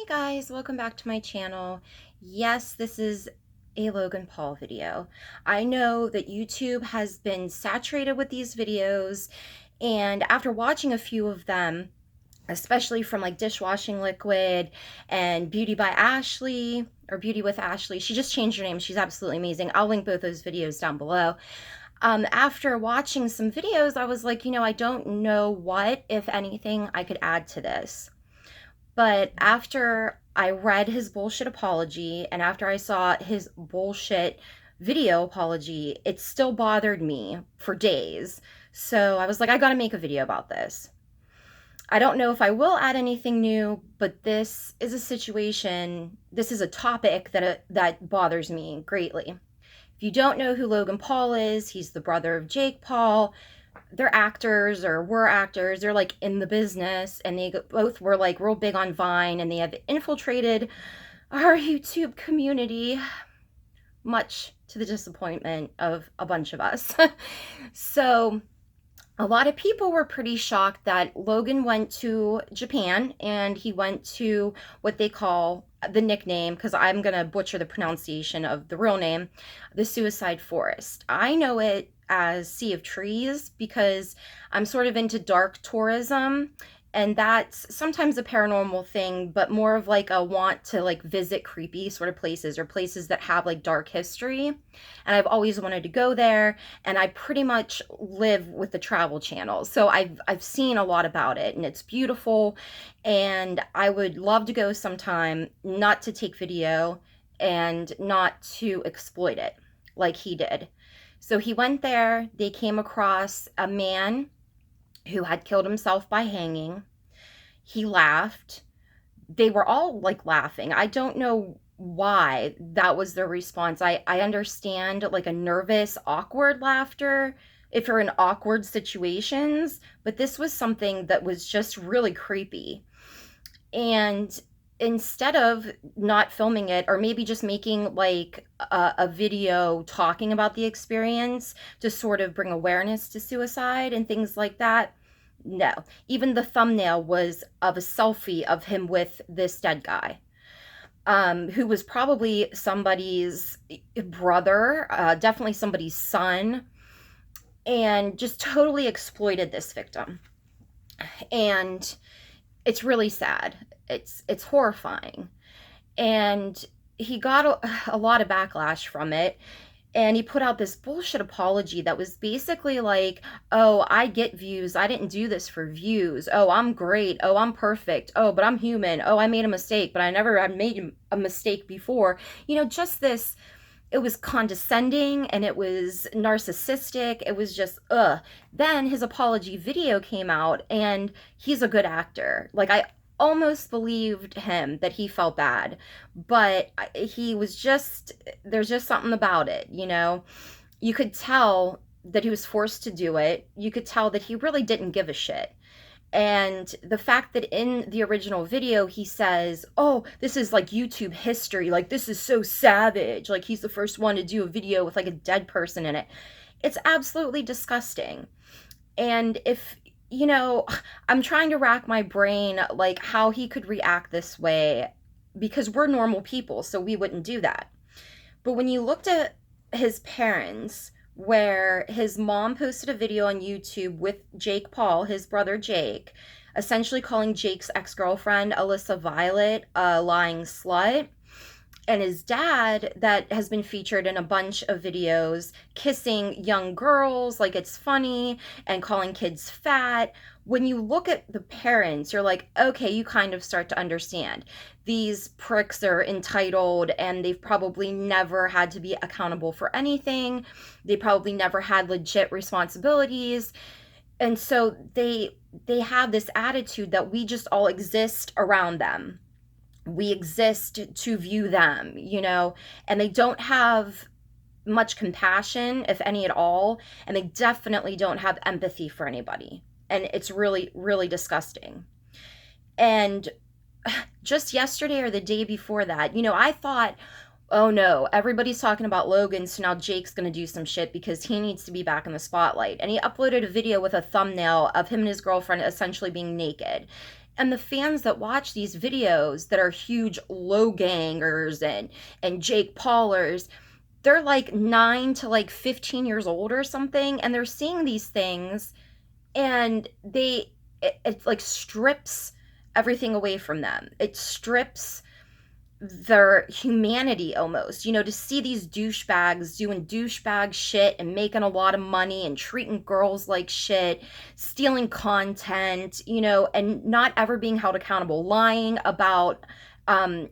Hey guys, welcome back to my channel. Yes, this is a Logan Paul video. I know that YouTube has been saturated with these videos, and after watching a few of them, especially from like dishwashing liquid and Beauty by Ashley or Beauty with Ashley, she just changed her name. She's absolutely amazing. I'll link both those videos down below. After watching some videos, I was like, I don't know what, if anything, I could add to this. But after I read his bullshit apology and after I saw his bullshit video apology, it still bothered me for days. So I was like, I gotta make a video about this. I don't know if I will add anything new, but this is a situation, this is a topic that bothers me greatly. If you don't know who Logan Paul is, he's the brother of Jake Paul. They're actors or were actors. They're like in the business, and they both were like real big on Vine, and they have infiltrated our YouTube community, much to the disappointment of a bunch of us. So a lot of people were pretty shocked that Logan went to Japan and he went to what they call the nickname, because I'm going to butcher the pronunciation of the real name, the Suicide Forest. I know it as Sea of Trees because I'm sort of into dark tourism, and that's sometimes a paranormal thing, but more of like a want to like visit creepy sort of places or places that have like dark history. And I've always wanted to go there, and I pretty much live with the Travel Channel. So I've seen a lot about it, and it's beautiful, and I would love to go sometime, not to take video and not to exploit it like he did. So he went there. They came across a man who had killed himself by hanging. He laughed. They were all like laughing. I don't know why that was their response. I understand like a nervous, awkward laughter if you're in awkward situations, but this was something that was just really creepy. And instead of not filming it, or maybe just making like a video talking about the experience to sort of bring awareness to suicide and things like that, no. Even the thumbnail was of a selfie of him with this dead guy, who was probably somebody's brother, definitely somebody's son, and just totally exploited this victim. And it's really sad. It's horrifying. And he got a lot of backlash from it. And he put out this bullshit apology that was basically like, oh, I get views. I didn't do this for views. Oh, I'm great. Oh, I'm perfect. Oh, but I'm human. Oh, I made a mistake, but I never had made a mistake before. Just this, it was condescending and it was narcissistic. It was just, ugh. Then his apology video came out, and he's a good actor. Like, I almost believed him that he felt bad, but he was just, there's just something about it. You could tell that he was forced to do it. You could tell that he really didn't give a shit. And the fact that in the original video he says, oh, this is like YouTube history, like this is so savage, like he's the first one to do a video with like a dead person in it, it's absolutely disgusting. And if I'm trying to rack my brain like how he could react this way, because we're normal people, so we wouldn't do that. But when you looked at his parents, where his mom posted a video on YouTube with Jake Paul, his brother Jake, essentially calling Jake's ex-girlfriend Alyssa Violet a lying slut, and his dad, that has been featured in a bunch of videos, kissing young girls like it's funny and calling kids fat. When you look at the parents, you're like, okay, you kind of start to understand. These pricks are entitled, and they've probably never had to be accountable for anything. They probably never had legit responsibilities. And so they have this attitude that we just all exist around them. We exist to view them, and they don't have much compassion, if any at all, and they definitely don't have empathy for anybody. And it's really, really disgusting. And just yesterday or the day before that, I thought, oh no, everybody's talking about Logan, so now Jake's gonna do some shit because he needs to be back in the spotlight. And he uploaded a video with a thumbnail of him and his girlfriend essentially being naked. And the fans that watch these videos that are huge low gangers and Jake Paulers, they're like 9 to like 15 years old or something, and they're seeing these things, and it like strips everything away from them. It strips their humanity almost, to see these douchebags doing douchebag shit and making a lot of money and treating girls like shit, stealing content, and not ever being held accountable, lying about an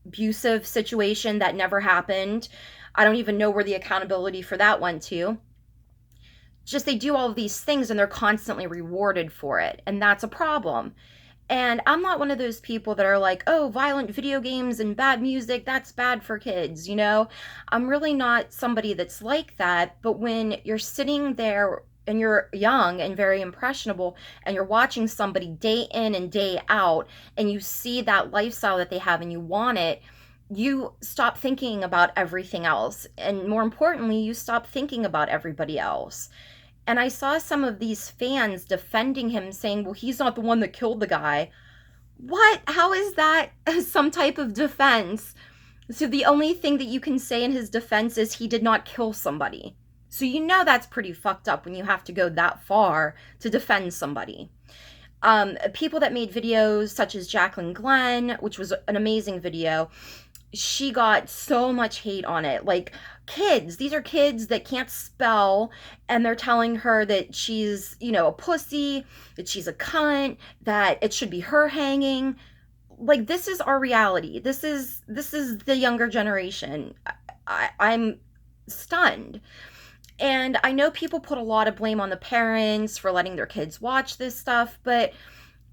abusive situation that never happened. I don't even know where the accountability for that went to. Just they do all of these things and they're constantly rewarded for it, and that's a problem. And I'm not one of those people that are like, oh, violent video games and bad music, that's bad for kids, I'm really not somebody that's like that. But when you're sitting there and you're young and very impressionable and you're watching somebody day in and day out and you see that lifestyle that they have and you want it, you stop thinking about everything else. And more importantly, you stop thinking about everybody else. And I saw some of these fans defending him, saying, well, he's not the one that killed the guy. What? How is that some type of defense? So the only thing that you can say in his defense is he did not kill somebody. So that's pretty fucked up when you have to go that far to defend somebody. People that made videos such as Jacqueline Glenn, which was an amazing video, she got so much hate on it. Like, these are kids that can't spell, and they're telling her that she's, a pussy, that she's a cunt, that it should be her hanging. Like, this is our reality. This is the younger generation. I'm stunned. And I know people put a lot of blame on the parents for letting their kids watch this stuff, but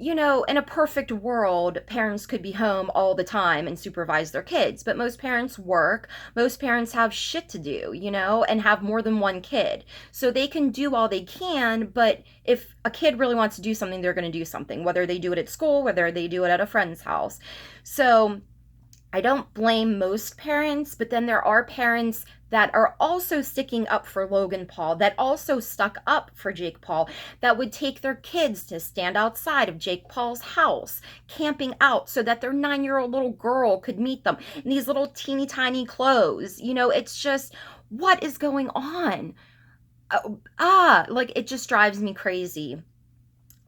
in a perfect world, parents could be home all the time and supervise their kids. But most parents work. Most parents have shit to do, and have more than one kid. So they can do all they can, but if a kid really wants to do something, they're going to do something, whether they do it at school, whether they do it at a friend's house. So I don't blame most parents, but then there are parents that are also sticking up for Logan Paul, that also stuck up for Jake Paul, that would take their kids to stand outside of Jake Paul's house, camping out so that their 9-year-old little girl could meet them in these little teeny tiny clothes. It's just, what is going on? Like, it just drives me crazy.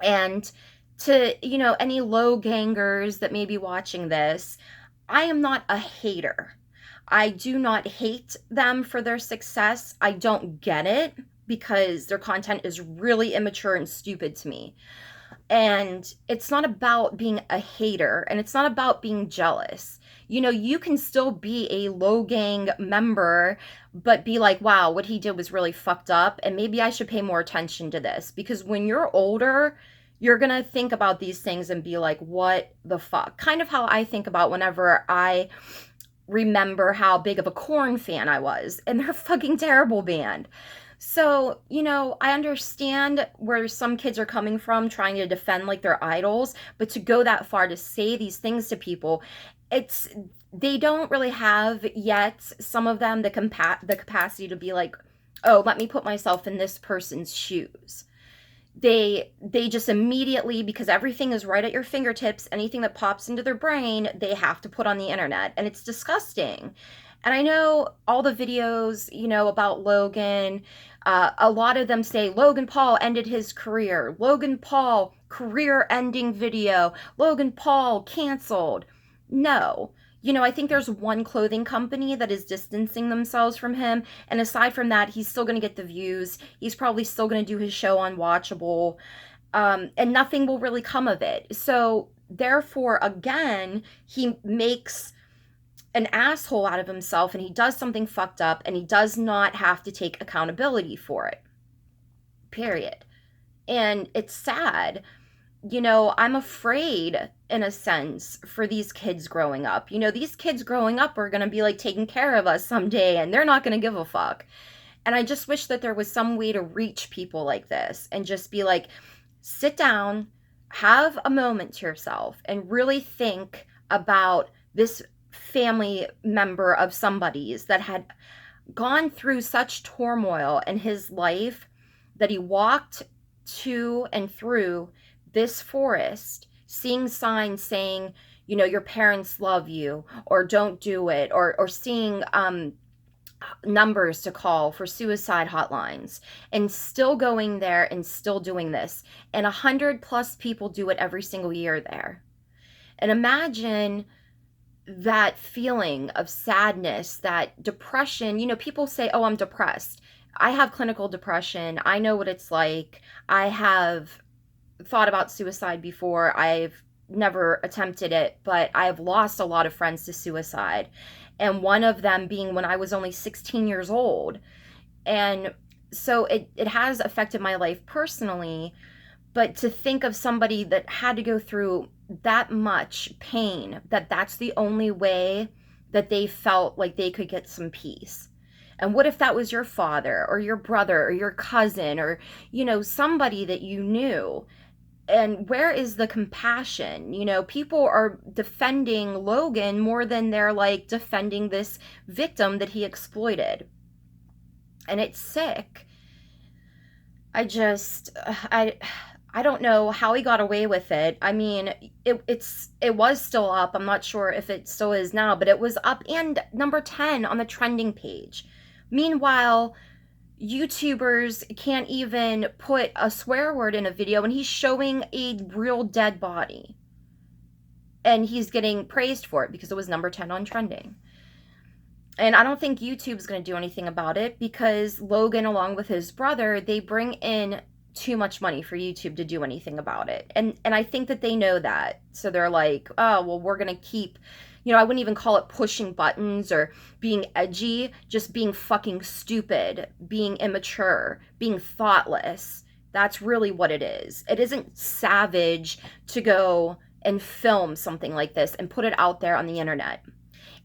And to, any low gangers that may be watching this, I am not a hater. I do not hate them for their success. I don't get it because their content is really immature and stupid to me. And it's not about being a hater, and it's not about being jealous. You can still be a low gang member, but be like, wow, what he did was really fucked up, and maybe I should pay more attention to this. Because when you're older, you're going to think about these things and be like, what the fuck? Kind of how I think about whenever I remember how big of a Korn fan I was, and they're a fucking terrible band. So, I understand where some kids are coming from trying to defend like their idols, but to go that far to say these things to people, they don't really have yet, some of them, the capacity to be like, oh, let me put myself in this person's shoes. They just immediately, because everything is right at your fingertips, anything that pops into their brain, they have to put on the internet, and it's disgusting. And I know all the videos, about Logan, a lot of them say Logan Paul ended his career, Logan Paul career-ending video, Logan Paul canceled. No. I think there's one clothing company that is distancing themselves from him. And aside from that, he's still going to get the views. He's probably still going to do his show on Watchable. And nothing will really come of it. So therefore, again, he makes an asshole out of himself, and he does something fucked up, and he does not have to take accountability for it. Period. And it's sad. I'm afraid, in a sense, for these kids growing up. These kids growing up are going to be like taking care of us someday, and they're not going to give a fuck. And I just wish that there was some way to reach people like this and just be like, sit down, have a moment to yourself, and really think about this family member of somebody's that had gone through such turmoil in his life, that he walked to and through this forest seeing signs saying, you know, your parents love you, or don't do it, or seeing numbers to call for suicide hotlines, and still going there and still doing this. And 100+ people do it every single year there. And imagine that feeling of sadness, that depression. You know, people say, oh, I'm depressed. I have clinical depression. I know what it's like. I have thought about suicide before. I've never attempted it, but I've lost a lot of friends to suicide. And one of them being when I was only 16 years old. And so it has affected my life personally. But to think of somebody that had to go through that much pain, that's the only way that they felt like they could get some peace. And what if that was your father or your brother or your cousin, or, you know, somebody that you knew? And where is the compassion? You know, people are defending Logan more than they're like defending this victim that he exploited. And it's sick. I just, I don't know how he got away with it. I mean, it was still up. I'm not sure if it still is now, but it was up and number 10 on the trending page. Meanwhile, YouTubers can't even put a swear word in a video, and he's showing a real dead body. And he's getting praised for it because it was number 10 on trending. And I don't think YouTube's going to do anything about it, because Logan, along with his brother, they bring in too much money for YouTube to do anything about it. And I think that they know that. So they're like, oh, well, we're going to keep, you know, I wouldn't even call it pushing buttons or being edgy, just being fucking stupid, being immature, being thoughtless. That's really what it is. It isn't savage to go and film something like this and put it out there on the internet.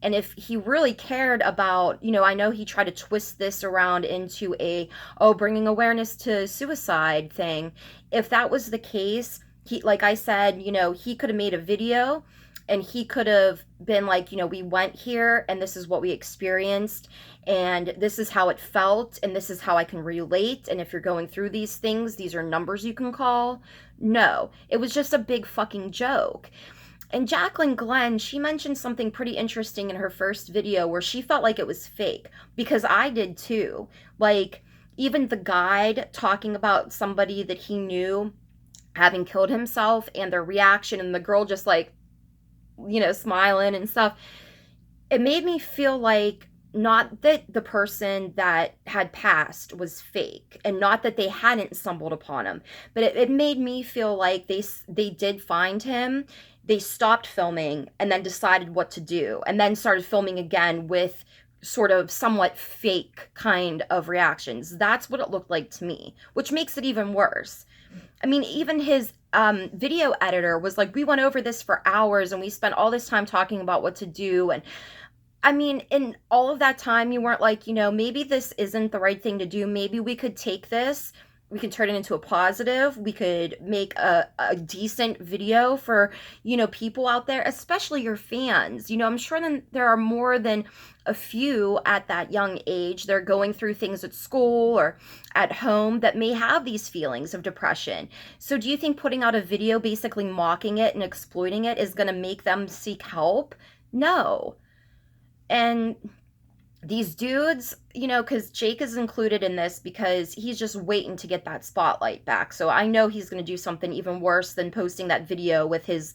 And if he really cared about, you know, I know he tried to twist this around into a, oh, bringing awareness to suicide thing. If that was the case, he, like I said, you know, he could have made a video and he could have been like, you know, we went here and this is what we experienced and this is how it felt and this is how I can relate. And if you're going through these things, these are numbers you can call. No, it was just a big fucking joke. And Jacqueline Glenn, she mentioned something pretty interesting in her first video where she felt like it was fake, because I did too. Like, even the guide talking about somebody that he knew having killed himself and their reaction, and the girl just like, you know, smiling and stuff. It made me feel like, not that the person that had passed was fake and not that they hadn't stumbled upon him, but it made me feel like they did find him. They stopped filming and then decided what to do and then started filming again with sort of somewhat fake kind of reactions. That's what it looked like to me, which makes it even worse. I mean, even his video editor was like, we went over this for hours and we spent all this time talking about what to do. And I mean, in all of that time, you weren't like, you know, maybe this isn't the right thing to do. Maybe we could take this, we can turn it into a positive. We could make a decent video for, you know, people out there, especially your fans. You know, I'm sure that there are more than a few at that young age. They're going through things at school or at home that may have these feelings of depression. So do you think putting out a video basically mocking it and exploiting it is going to make them seek help? No. And these dudes, you know, because Jake is included in this because he's just waiting to get that spotlight back. So I know he's going to do something even worse than posting that video with his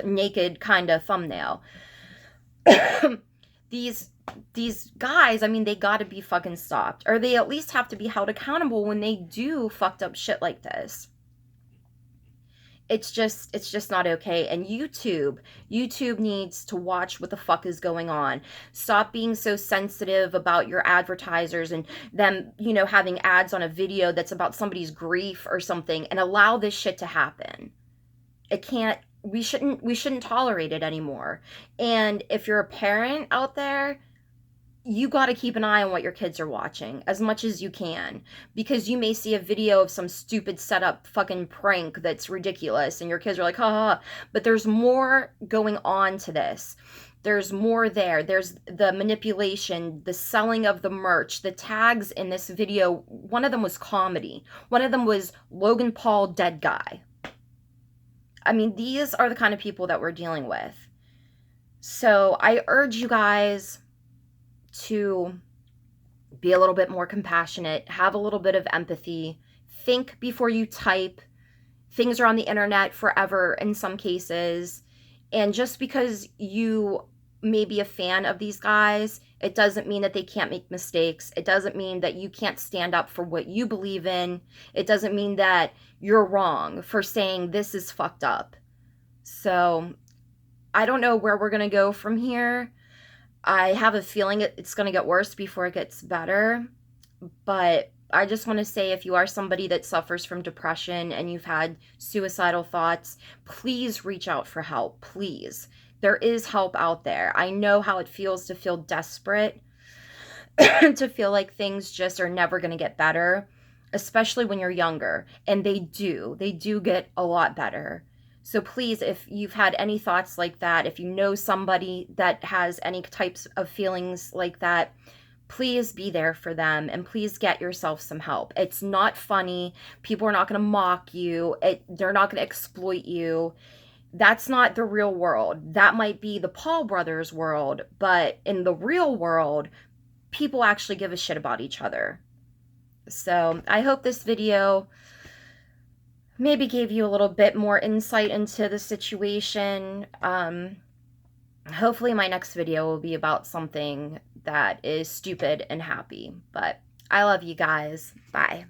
naked kind of thumbnail. These guys, I mean, they got to be fucking stopped, or they at least have to be held accountable when they do fucked up shit like this. It's just not okay. And YouTube needs to watch what the fuck is going on. Stop being so sensitive about your advertisers and them, you know, having ads on a video that's about somebody's grief or something, and allow this shit to happen. It can't, we shouldn't tolerate it anymore. And if you're a parent out there, you got to keep an eye on what your kids are watching as much as you can, because you may see a video of some stupid setup fucking prank that's ridiculous and your kids are like, ha ha, but there's more going on to this. There's more there. There's the manipulation, the selling of the merch, the tags in this video. One of them was comedy. One of them was Logan Paul dead guy. I mean, these are the kind of people that we're dealing with. So I urge you guys to be a little bit more compassionate, have a little bit of empathy, think before you type. Things are on the internet forever in some cases. And just because you may be a fan of these guys, it doesn't mean that they can't make mistakes. It doesn't mean that you can't stand up for what you believe in. It doesn't mean that you're wrong for saying this is fucked up. So I don't know where we're going to go from here. I have a feeling it's going to get worse before it gets better. But I just want to say, if you are somebody that suffers from depression and you've had suicidal thoughts, please reach out for help. Please. There is help out there. I know how it feels to feel desperate, to feel like things just are never going to get better, especially when you're younger. And they do get a lot better. So please, if you've had any thoughts like that, if you know somebody that has any types of feelings like that, please be there for them and please get yourself some help. It's not funny. People are not going to mock you. They're not going to exploit you. That's not the real world. That might be the Paul brothers world, but in the real world, people actually give a shit about each other. So I hope this video maybe gave you a little bit more insight into the situation. Hopefully my next video will be about something that is stupid and happy. But I love you guys. Bye.